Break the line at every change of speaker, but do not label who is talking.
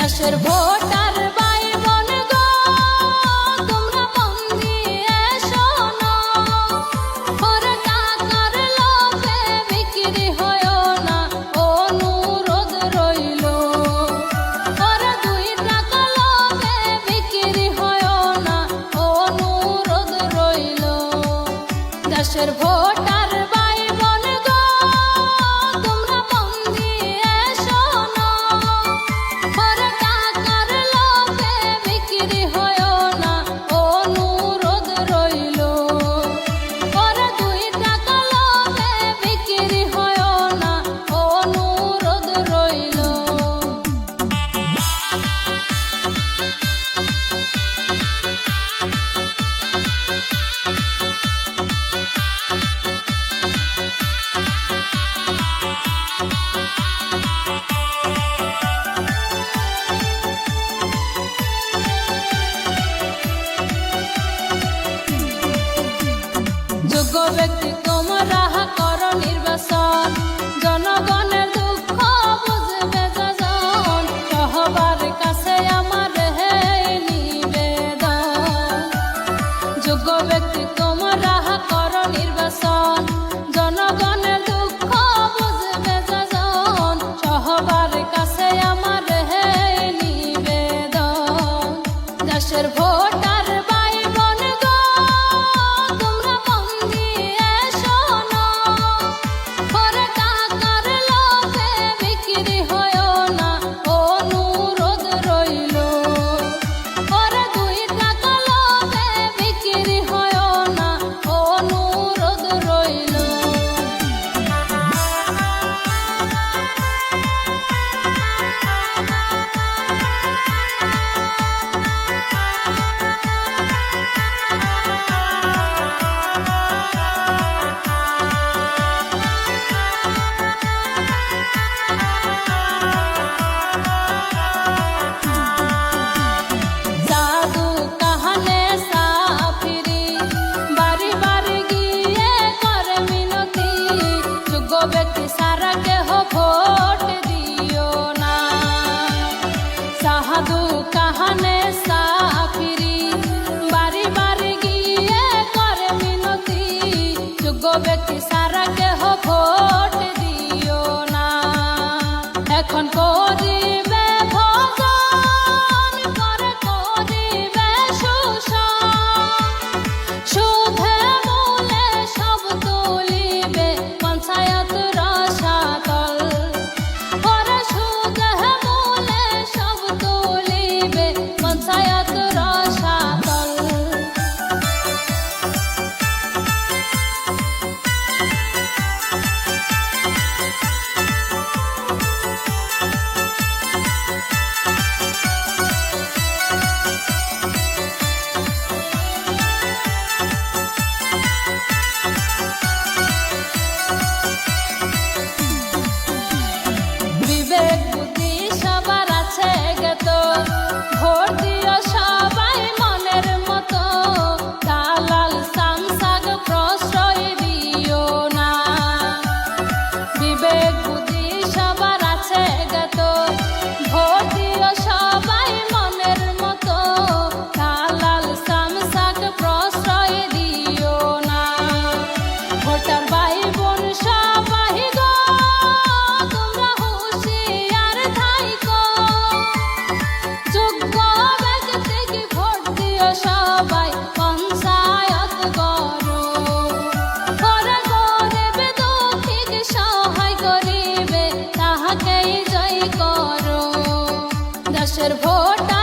দেশের ভোটার ভাই বোন গো, তোমরা মন দিয়ে শোনো। ওরে টাকার লোভে বিক্রি হয়ো না, অনুরোধ রইল। ওরে 2 টাকা লোভে বিক্রি হয়ো না, অনুরোধ রইল। দেশের ভোটার ভাই বোন গো, তোমরা মন দিয়ে শোনো। ওরে টাকার লোভে বিক্রি হয়ো না, অনুরোধ রইল। ওরে 2 টাকা লোভে বিক্রি হয়ো না, অনুরোধ রইল। যোগ্য ব্যক্তি তোমরা করো নির্বাচন, জনগণের দুঃখ বুঝবে যজন। সবার কাছে আমার নিবেদন, যোগ্য ব্যক্তি তোমরা করো নির্বাচন, জনগণের দুঃখ বুঝবে যজন। সবার কাছে আমার নিবেদন, দেশের ভোটার ভাই বোন গো, তোমরা মন দিয়ে শোনো। ওরে টাকার লোভে বিক্রি হয়ো না, অনুরোধ রইল। ওরে 2 টাকা লোভে বিক্রি হয়ো না, অনুরোধ রইল। জাদু কাহানে সাফিরি, বাড়ি বাড়ি গিয়ে করে মিনতি। যোগ্য ব্যক্তি সারা কেহ ভোট দিও না। সাধু কাহানে সাফিরি, বাড়ি বাড়ি গিয়ে করে মিনতি। যোগ্য ব্যক্তি সারা কেহ ভোট দিও না। এখন করিবে ভজন, পরে করিবে শোষণ। সুধে মূলে সব তুলিবে পঞ্চায়েত রসাতল। পরে সুধে মূলে সব তুলিবে পঞ্চায়েত রসাতল। বিবেক বুদ্ধি সবার আছে জ্ঞাত, ভোট দিও সবাই মনের মতো। দালাল সামসাগ প্রশ্রয় দিও না। বিবেক বুদ্ধি সবার আছে জ্ঞাত, ভোট দিও সবাই মনের মতো। দালাল সামসাগ প্রশ্রয় দিও না। ভোটার ভাই বোন সবাই গো, তোমরা হুঁশিয়ার থাইকো। যোগ্য ব্যক্তিকে ভোট দিও সবাই, পঞ্চায়েত করো। ওরে গরিব দুঃখীকে সহায় করিবে, তাহাকেই জয় করো। দেশের ভোটার